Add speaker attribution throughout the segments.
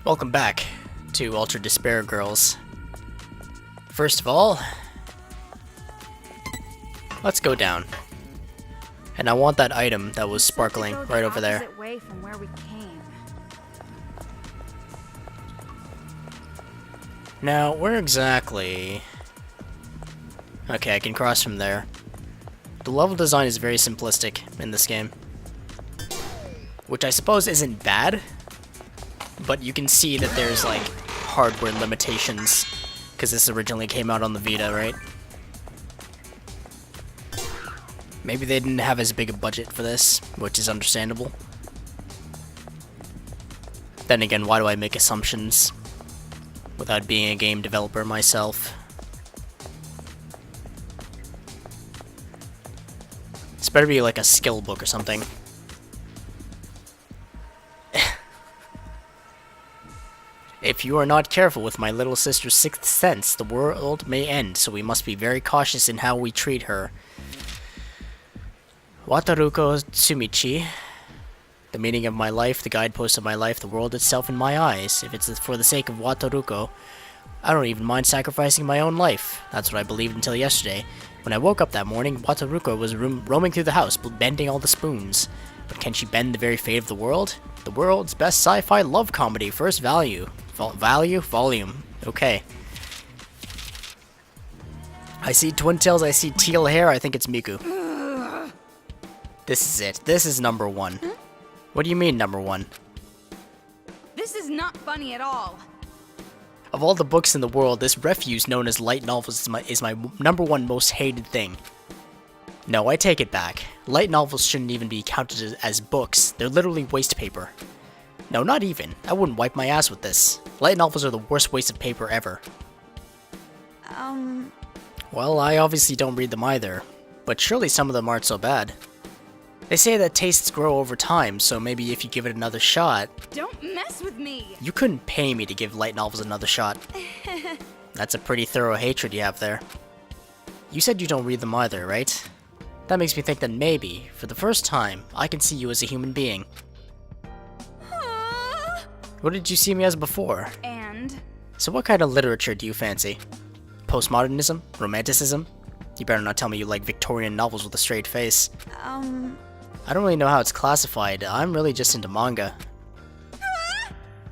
Speaker 1: Welcome back to Ultra Despair Girls. First of all, let's go down. And I want that item that was sparkling right over there.
Speaker 2: Way from where we came.
Speaker 1: Now, where exactly? Okay, I can cross from there. The level design is very simplistic in this game, which I suppose isn't bad, but you can see that there's like hardware limitations because this originally came out on the Vita, right? Maybe they didn't have as big a budget for this, which is understandable. Then again, why do I make assumptions without being a game developer myself? This better be like a skill book or something. If you are not careful with my little sister's sixth sense, the world may end, so we must be very cautious in how we treat her. Wataruko Tsumichi. The meaning of my life, the guidepost of my life, the world itself in my eyes. If it's for the sake of Wataruko, I don't even mind sacrificing my own life. That's what I believed until yesterday. When I woke up that morning, Wataruko was roaming through the house, bending all the spoons. But can she bend the very fate of the world? The world's best sci-fi love comedy, first value. Volume. Okay. I see twin tails, I see teal hair, I think it's Miku. This is it. This is number one. What do you mean, number one?
Speaker 2: This is not funny at all.
Speaker 1: Of all the books in the world, this refuse known as light novels is my number one most hated thing. No, I take it back. Light novels shouldn't even be counted as books. They're literally waste paper. No, not even. I wouldn't wipe my ass with this. Light novels are the worst waste of paper ever. Well, I obviously don't read them either, but surely some of them aren't so bad. They say that tastes grow over time, so maybe if you give it another shot...
Speaker 2: Don't mess with me!
Speaker 1: You couldn't pay me to give light novels another shot. That's a pretty thorough hatred you have there. You said you don't read them either, right? That makes me think that maybe, for the first time, I can see you as a human being. What did you see me as before?
Speaker 2: And?
Speaker 1: So what kind of literature do you fancy? Postmodernism? Romanticism? You better not tell me you like Victorian novels with a straight face. I don't really know how it's classified. I'm really just into manga.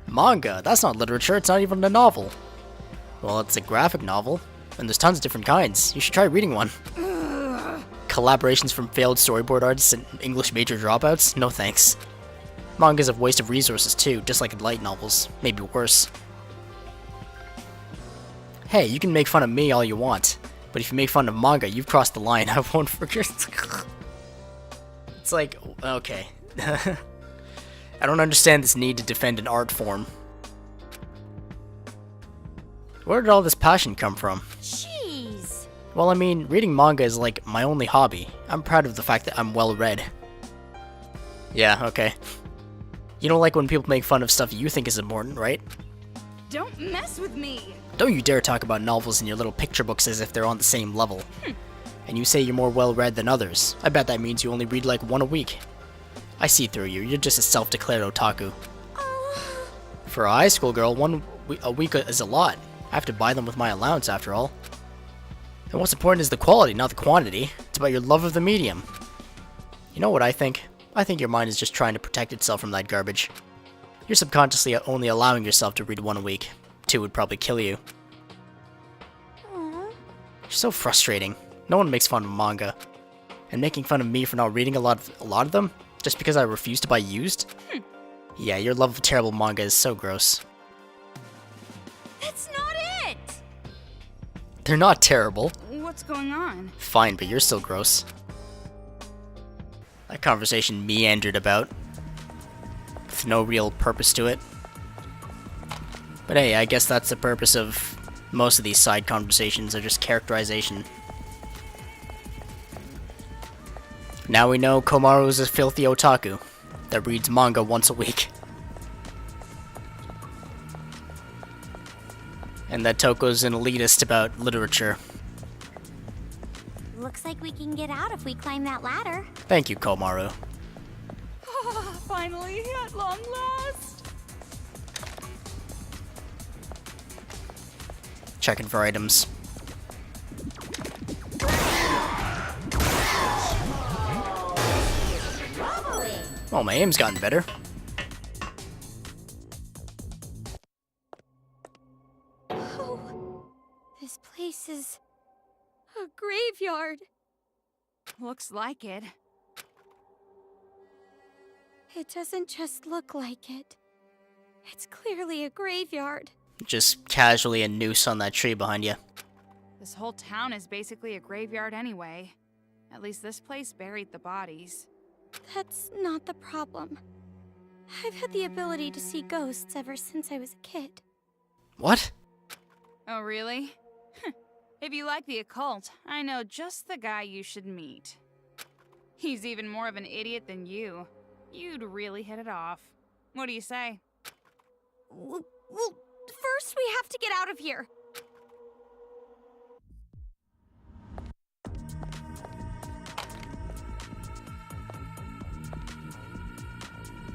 Speaker 1: Manga? That's not literature, it's not even a novel. Well, it's a graphic novel, and there's tons of different kinds. You should try reading one. Collaborations from failed storyboard artists and English major dropouts? No thanks. Manga's a waste of resources too, just like light novels. Maybe worse. Hey, you can make fun of me all you want, but if you make fun of manga, you've crossed the line. I won't forget. It's like, okay. I don't understand this need to defend an art form. Where did all this passion come from?
Speaker 2: Jeez.
Speaker 1: Well, I mean, reading manga is like my only hobby. I'm proud of the fact that I'm well read. Yeah, okay. You don't like when people make fun of stuff you think is important, right?
Speaker 2: Don't mess with me!
Speaker 1: Don't you dare talk about novels in your little picture books as if they're on the same level. And you say you're more well-read than others. I bet that means you only read like one a week. I see through you. You're just a self-declared otaku. For a high school girl, a week is a lot. I have to buy them with my allowance after all. And what's important is the quality, not the quantity. It's about your love of the medium. You know what I think? I think your mind is just trying to protect itself from that garbage. You're subconsciously only allowing yourself to read one a week. 2 would probably kill you. You're so frustrating. No one makes fun of manga. And making fun of me for not reading a lot of them? Just because I refuse to buy used? Yeah, your love of terrible manga is so gross.
Speaker 2: That's not it!
Speaker 1: They're not terrible.
Speaker 2: What's going on?
Speaker 1: Fine, but you're still gross. That conversation meandered about, with no real purpose to it. But hey, I guess that's the purpose of most of these side conversations, are just characterization. Now we know Komaru is a filthy otaku that reads manga once a week. And that Toko's an elitist about literature.
Speaker 3: Looks like we can get out if we climb that ladder.
Speaker 1: Thank you, Komaru.
Speaker 2: Finally, at long last.
Speaker 1: checking for items. Oh, my aim's gotten better.
Speaker 3: Oh, this place is a graveyard.
Speaker 2: Looks like it.
Speaker 3: It doesn't just look like it. It's clearly a graveyard.
Speaker 1: Just casually a noose on that tree behind you.
Speaker 2: This whole town is basically a graveyard anyway. At least this place buried the bodies.
Speaker 3: That's not the problem. I've had the ability to see ghosts ever since I was a kid.
Speaker 1: What?
Speaker 2: Oh, really? If you like the occult, I know just the guy you should meet. He's even more of an idiot than you. You'd really hit it off. What do you say?
Speaker 3: Well, first we have to get out of here.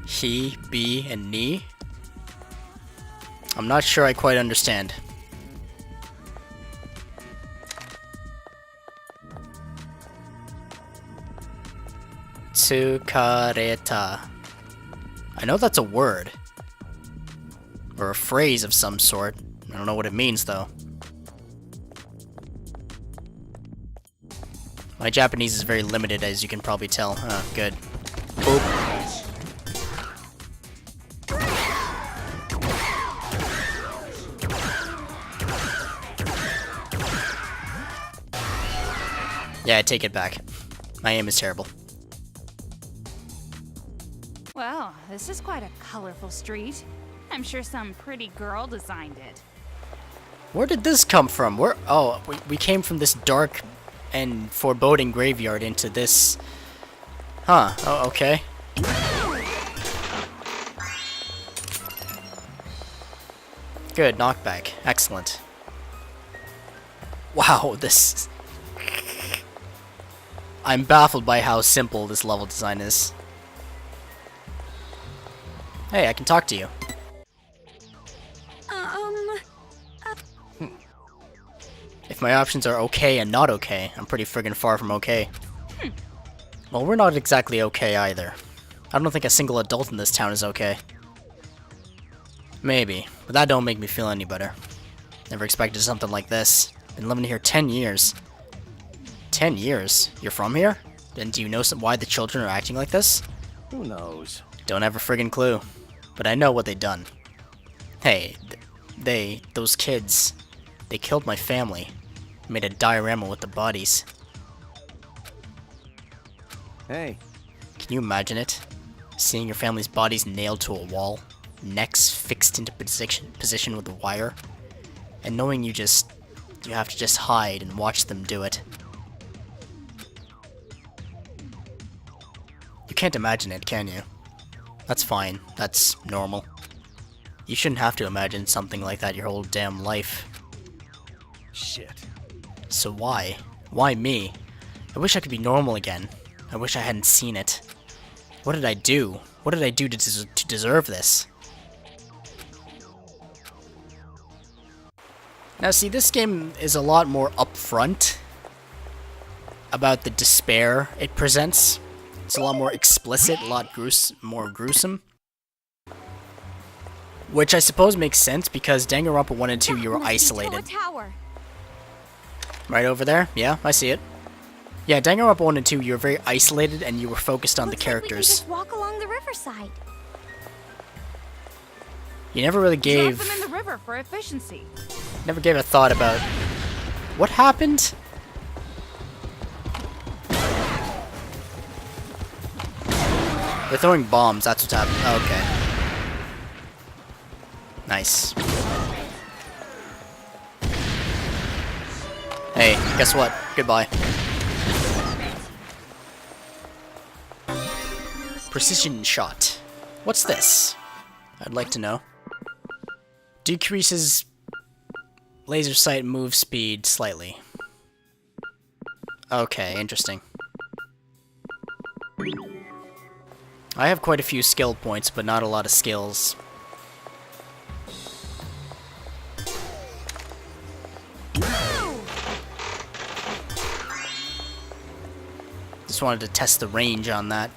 Speaker 1: He, be, and ni? I'm not sure I quite understand. Tsukareta. I know that's a word. Or a phrase of some sort. I don't know what it means, though. My Japanese is very limited, as you can probably tell. Oh, good. Boop. Yeah, I take it back. My aim is terrible.
Speaker 2: Well, this is quite a colorful street. I'm sure some pretty girl designed it.
Speaker 1: Where did this come from? Where? Oh, we came from this dark and foreboding graveyard into this. Huh. Oh, okay. Good, knockback. Excellent. Wow, this... I'm baffled by how simple this level design is. Hey, I can talk to you. If my options are okay and not okay, I'm pretty friggin' far from okay. Well, we're not exactly okay either. I don't think a single adult in this town is okay. Maybe, but that don't make me feel any better. Never expected something like this. Been living here 10 years. 10 years? You're from here? Then do you know why the children are acting like this?
Speaker 4: Who knows?
Speaker 1: Don't have a friggin' clue. But I know what they done. Hey, those kids, they killed my family. Made a diorama with the bodies.
Speaker 4: Hey.
Speaker 1: Can you imagine it? Seeing your family's bodies nailed to a wall, necks fixed into position with a wire, and knowing you have to just hide and watch them do it. You can't imagine it, can you? That's fine. That's normal. You shouldn't have to imagine something like that your whole damn life.
Speaker 4: Shit.
Speaker 1: So why? Why me? I wish I could be normal again. I wish I hadn't seen it. What did I do? What did I do to deserve this? Now see, this game is a lot more upfront about the despair it presents. It's a lot more explicit, a lot more gruesome. Which I suppose makes sense because Danganronpa 1 and 2 you were isolated.
Speaker 3: Towa Tower.
Speaker 1: Right over there? Yeah, I see it. Yeah, Danganronpa 1 and 2 you were very isolated and you were focused on the characters.
Speaker 3: Like we can just walk along the riverside.
Speaker 1: You never really gave...
Speaker 2: Drop them in the river for efficiency.
Speaker 1: Never gave a thought about... What happened? They're throwing bombs, that's what's happening. Oh, okay. Nice. Hey, guess what? Goodbye. Precision shot. What's this? I'd like to know. Decreases laser sight move speed slightly. Okay, interesting. I have quite a few skill points, but not a lot of skills. Just wanted to test the range on that.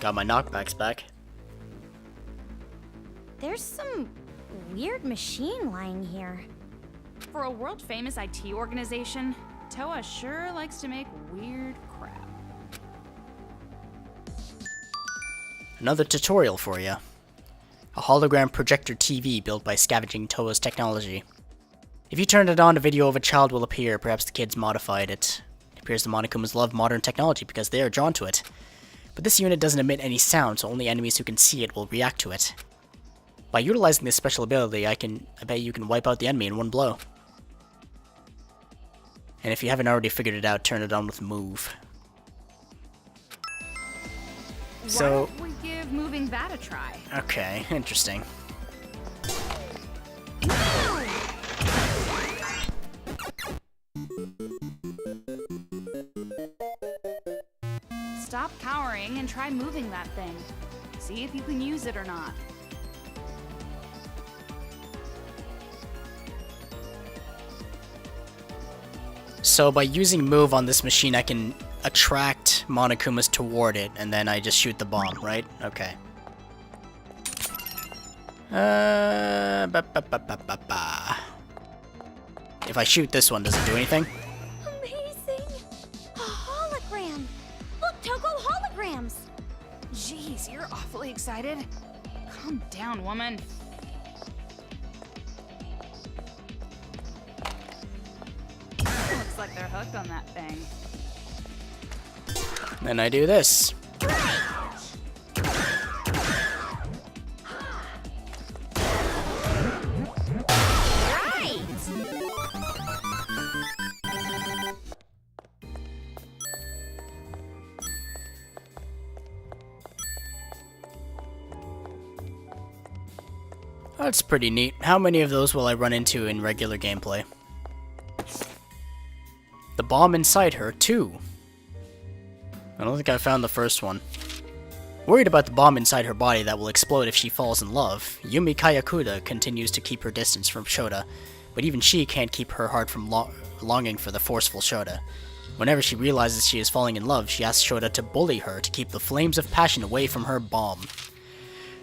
Speaker 1: Got my knockbacks back.
Speaker 3: There's some weird machine lying here.
Speaker 2: For a world-famous IT organization, Towa sure likes to make weird crap.
Speaker 1: Another tutorial for you. A hologram projector TV built by scavenging Towa's technology. If you turn it on, a video of a child will appear. Perhaps the kids modified it. It appears the Monokumas love modern technology because they are drawn to it. But this unit doesn't emit any sound, so only enemies who can see it will react to it. By utilizing this special ability, I bet you can wipe out the enemy in one blow. And if you haven't already figured it out, turn it on with move. So,
Speaker 2: why don't we give moving that a try?
Speaker 1: okay, interesting.
Speaker 2: Stop cowering and try moving that thing. See if you can use it or not.
Speaker 1: So by using move on this machine, I can attract Monokumas toward it, and then I just shoot the bomb, right? Okay. If I shoot this one, does it do anything?
Speaker 3: Amazing! A hologram! Look, Toko, holograms!
Speaker 2: Jeez, you're awfully excited. Calm down, woman. Looks like they're hooked on that thing.
Speaker 1: Then I do this. That's pretty neat. How many of those will I run into in regular gameplay? The bomb inside her, too. I don't think I found the first one. Worried about the bomb inside her body that will explode if she falls in love, Yumi Kayakuda continues to keep her distance from Shota, but even she can't keep her heart from longing for the forceful Shota. Whenever she realizes she is falling in love, she asks Shota to bully her to keep the flames of passion away from her bomb.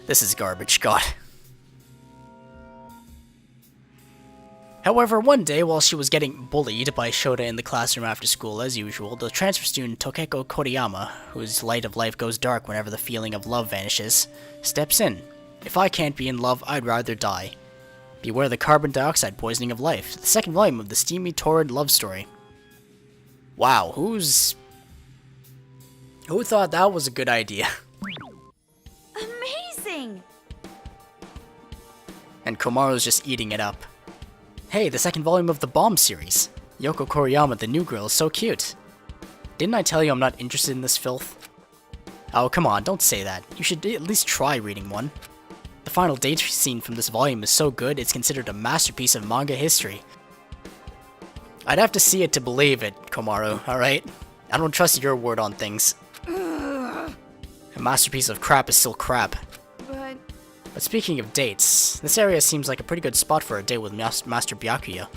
Speaker 1: This is garbage, God. However, one day, while she was getting bullied by Shota in the classroom after school as usual, the transfer student Tokeko Koriyama, whose light of life goes dark whenever the feeling of love vanishes, steps in. If I can't be in love, I'd rather die. Beware the carbon dioxide poisoning of life, the second volume of the steamy, torrid love story. Wow, who thought that was a good idea?
Speaker 3: Amazing!
Speaker 1: And Komaru's just eating it up. Hey, the second volume of the Bomb series. Yoko Koriyama, the new girl, is so cute. Didn't I tell you I'm not interested in this filth? Oh, come on, don't say that. You should at least try reading one. The final date scene from this volume is so good, it's considered a masterpiece of manga history. I'd have to see it to believe it, Komaru, alright? I don't trust your word on things. A masterpiece of crap is still crap. But speaking of dates, this area seems like a pretty good spot for a date with Master Byakuya.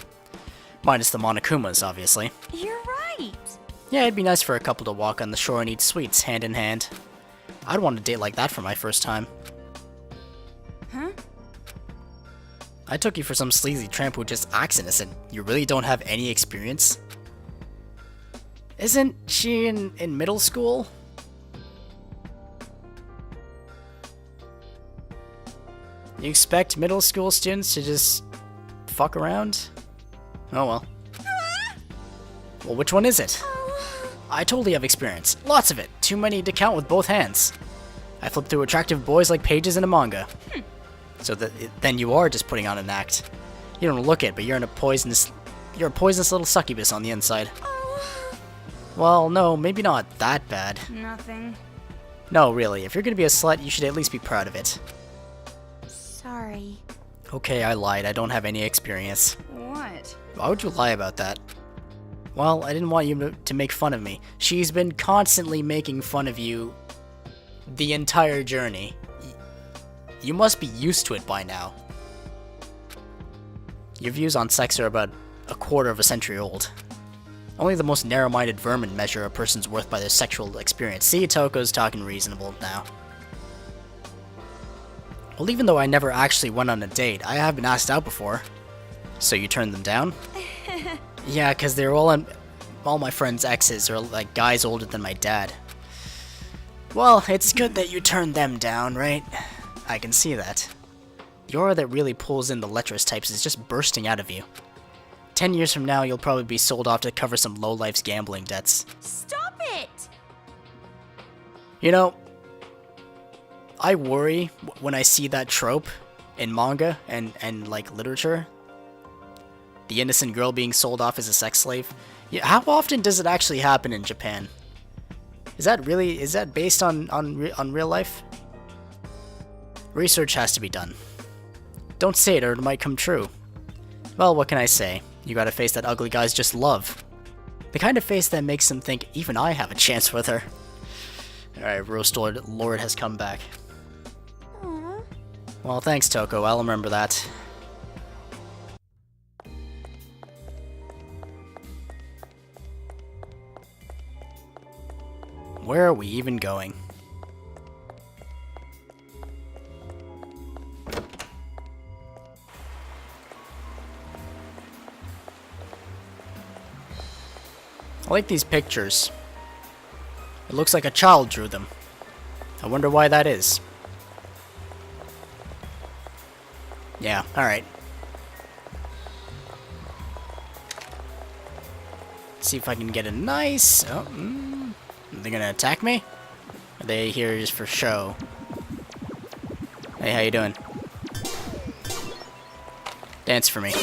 Speaker 1: Minus the Monokumas, obviously.
Speaker 3: You're right!
Speaker 1: Yeah, it'd be nice for a couple to walk on the shore and eat sweets hand in hand. I'd want a date like that for my first time.
Speaker 2: Huh?
Speaker 1: I took you for some sleazy tramp who just acts innocent. You really don't have any experience? Isn't she in middle school? You expect middle school students to just fuck around? Oh well. Well, which one is it? I totally have experience. Lots of it. Too many to count with both hands. I flip through attractive boys like pages in a manga. So then you are just putting on an act. You don't look it, but you're a poisonous little succubus on the inside. Well, no, maybe not that bad.
Speaker 2: Nothing.
Speaker 1: No, really. If you're gonna be a slut, you should at least be proud of it.
Speaker 3: Sorry.
Speaker 1: Okay, I lied. I don't have any experience.
Speaker 2: What?
Speaker 1: Why would you lie about that? Well, I didn't want you to make fun of me. She's been constantly making fun of you the entire journey. You must be used to it by now. Your views on sex are about a quarter of a century old. Only the most narrow-minded vermin measure a person's worth by their sexual experience. See, Toko's talking reasonable now. Well, even though I never actually went on a date, I have been asked out before. So you turned them down? Yeah, because they're all my friends' exes are like guys older than my dad. Well, it's good that you turned them down, right? I can see that. The aura that really pulls in the lecherous types is just bursting out of you. 10 years from now, you'll probably be sold off to cover some lowlife's gambling debts.
Speaker 3: Stop it!
Speaker 1: You know, I worry when I see that trope in manga and like literature. The innocent girl being sold off as a sex slave. Yeah, how often does it actually happen in Japan? Is that based on real life? Research has to be done. Don't say it or it might come true. Well, what can I say? You got a face that ugly guys just love. The kind of face that makes them think even I have a chance with her. Alright, Roast Lord has come back.
Speaker 3: Aww.
Speaker 1: Well, thanks, Toko. I'll remember that. Where are we even going? I like these pictures. It looks like a child drew them. I wonder why that is. Yeah, alright. See if I can get a nice... Oh, are they gonna attack me? Are they here just for show? Hey, how you doing? Dance for me.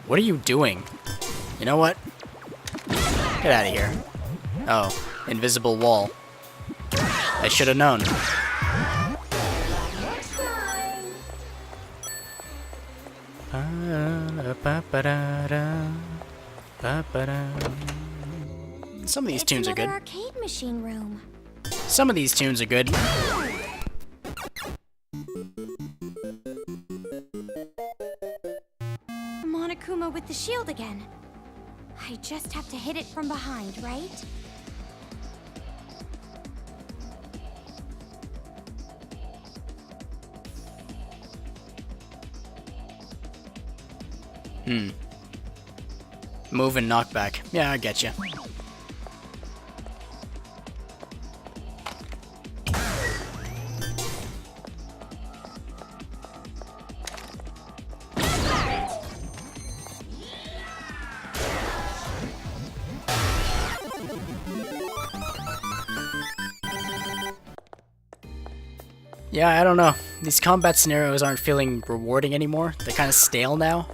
Speaker 1: What are you doing? You know what? Get out of here. Oh, invisible wall. I should have known. Some of these tunes are good.
Speaker 3: Arcade machine room.
Speaker 1: Some of these tunes are good.
Speaker 3: Monokuma with the shield again. I just have to hit it from behind, right?
Speaker 1: Move and knock back. Yeah, I get you. Yeah, I don't know. These combat scenarios aren't feeling rewarding anymore. They're kind of stale now.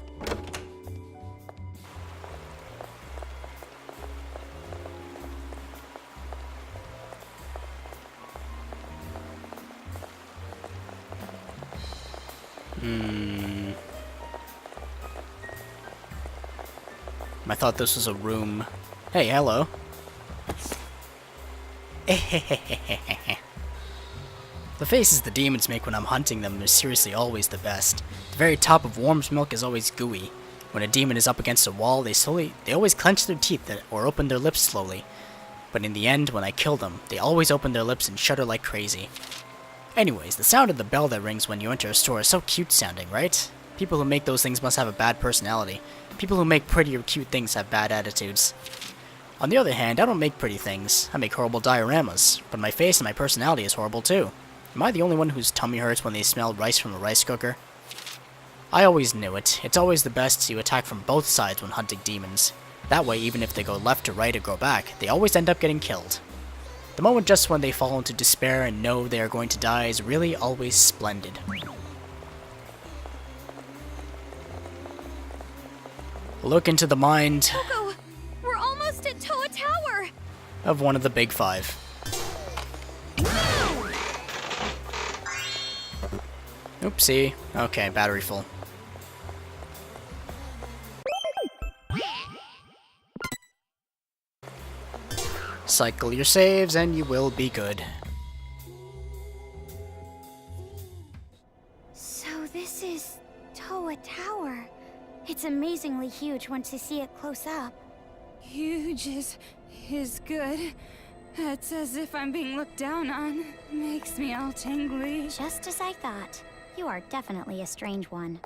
Speaker 1: I thought this was a room. Hey, hello. The faces the demons make when I'm hunting them are seriously always the best. The very top of Worm's milk is always gooey. When a demon is up against a wall, they always clench their teeth or open their lips slowly. But in the end, when I kill them, they always open their lips and shudder like crazy. Anyways, the sound of the bell that rings when you enter a store is so cute sounding, right? People who make those things must have a bad personality. People who make pretty or cute things have bad attitudes. On the other hand, I don't make pretty things. I make horrible dioramas, but my face and my personality is horrible too. Am I the only one whose tummy hurts when they smell rice from a rice cooker? I always knew it. It's always the best to attack from both sides when hunting demons. That way, even if they go left to right or go back, they always end up getting killed. The moment just when they fall into despair and know they are going to die is really always splendid. Look into the mind
Speaker 3: Toko, we're almost at Towa Tower.
Speaker 1: of one of the big five. Oopsie. Okay, battery full. Cycle your saves and you will be good.
Speaker 3: So this is Towa Tower. It's amazingly huge once you see it close up.
Speaker 2: Huge is good. It's as if I'm being looked down on. Makes me all tingly.
Speaker 3: Just as I thought. You are definitely a strange one.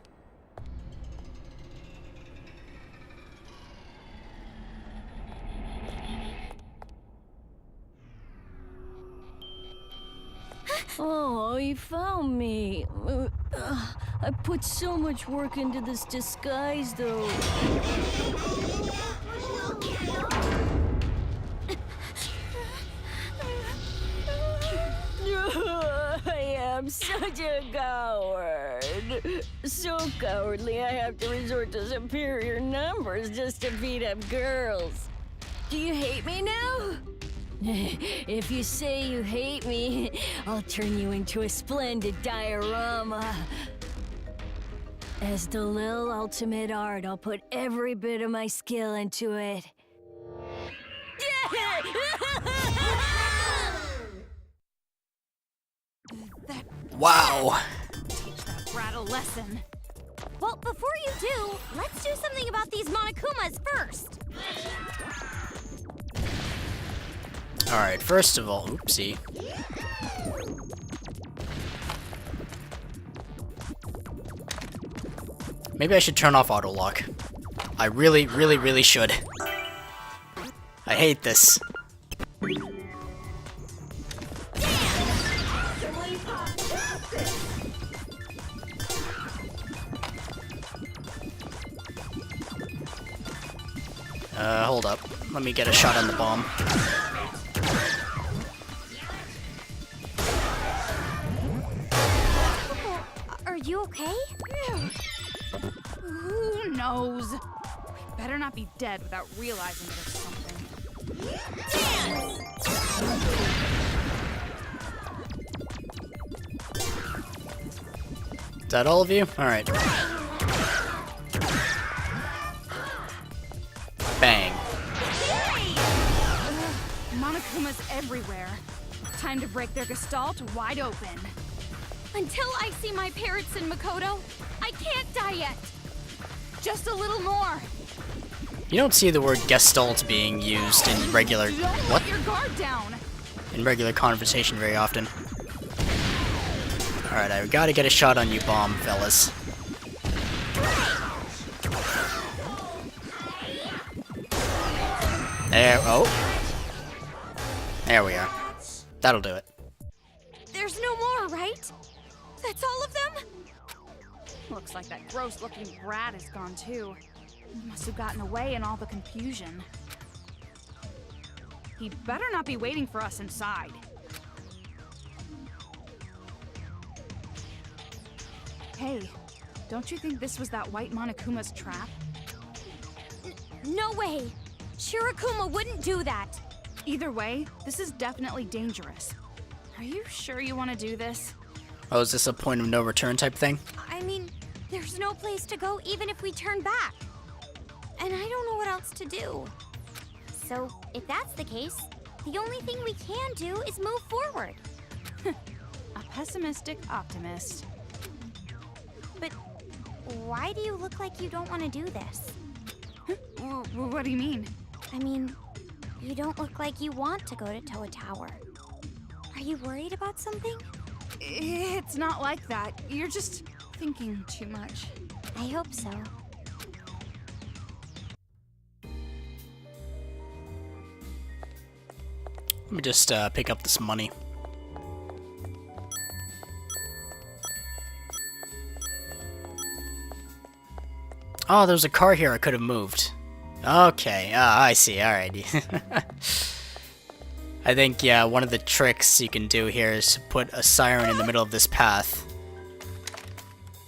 Speaker 5: Oh, you found me. I put so much work into this disguise, though. I am such a coward. So cowardly, I have to resort to superior numbers just to beat up girls. Do you hate me now? If you say you hate me, I'll turn you into a splendid diorama. As the Lil Ultimate Art, I'll put every bit of my skill into it.
Speaker 1: Wow.
Speaker 2: Teach that brat a lesson.
Speaker 3: Well, before you do, let's do something about these Monokumas first.
Speaker 1: Alright, first of all, oopsie. Maybe I should turn off auto lock. I really, really, really should. I hate this. Hold up. Let me get a shot on the bomb.
Speaker 3: Are you okay?
Speaker 2: Who knows? We better not be dead without realizing there's something.
Speaker 1: Is that all of you? Alright. Bang.
Speaker 2: Monokuma's everywhere. Time to break their gestalt wide open.
Speaker 3: Until I see my parents in Makoto, I can't die yet.
Speaker 2: Just a little more.
Speaker 1: You don't see the word gestalt being used in regular...
Speaker 2: Don't
Speaker 1: What?
Speaker 2: let your guard down.
Speaker 1: In regular conversation very often. Alright, I gotta get a shot on you, bomb, fellas. There, oh. There we are. That'll do it.
Speaker 3: There's no more, right? That's all of them?
Speaker 2: Looks like that gross-looking brat is gone too. He must have gotten away in all the confusion. He better not be waiting for us inside. Hey, don't you think this was that white Monokuma's trap?
Speaker 3: No way. Shirokuma wouldn't do that.
Speaker 2: Either way, this is definitely dangerous. Are you sure you want to do this?
Speaker 1: Oh, is this a point of no return type thing?
Speaker 3: I mean, there's no place to go even if we turn back. And I don't know what else to do. So, if that's the case, the only thing we can do is move forward.
Speaker 2: A pessimistic optimist.
Speaker 3: But why do you look like you don't want to do this?
Speaker 2: What do you mean?
Speaker 3: I mean, you don't look like you want to go to Towa Tower. Are you worried about something?
Speaker 2: It's not like that. You're just thinking too much.
Speaker 3: I hope so.
Speaker 1: Let me just pick up this money. Oh, there's a car here I could have moved. Okay, I see, alrighty. I think, yeah, one of the tricks you can do here is to put a siren in the middle of this path.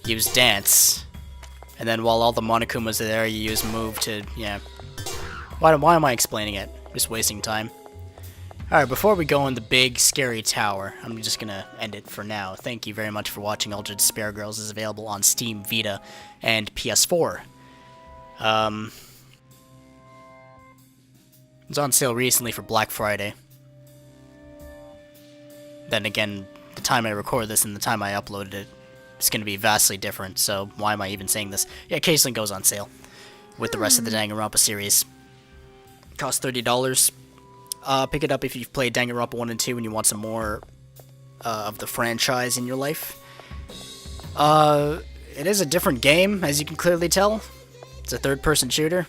Speaker 1: Use dance. And then while all the Monokumas are there, you use move to, yeah. Why am I explaining it? Just wasting time. Alright, before we go in the big, scary tower, I'm just gonna end it for now. Thank you very much for watching. Ultra Despair Girls is available on Steam, Vita, and PS4. was on sale recently for Black Friday. Then again, the time I record this and the time I uploaded it, it's going to be vastly different, so why am I even saying this? Yeah, Caseling goes on sale with the rest of the Danganronpa series. Costs $30. Pick it up if you've played Danganronpa 1 and 2 and you want some more of the franchise in your life. It is a different game, as you can clearly tell. It's a third-person shooter.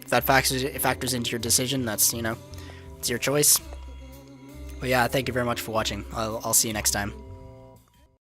Speaker 1: If that factors into your decision, that's, you know, it's your choice. But yeah, thank you very much for watching. I'll see you next time.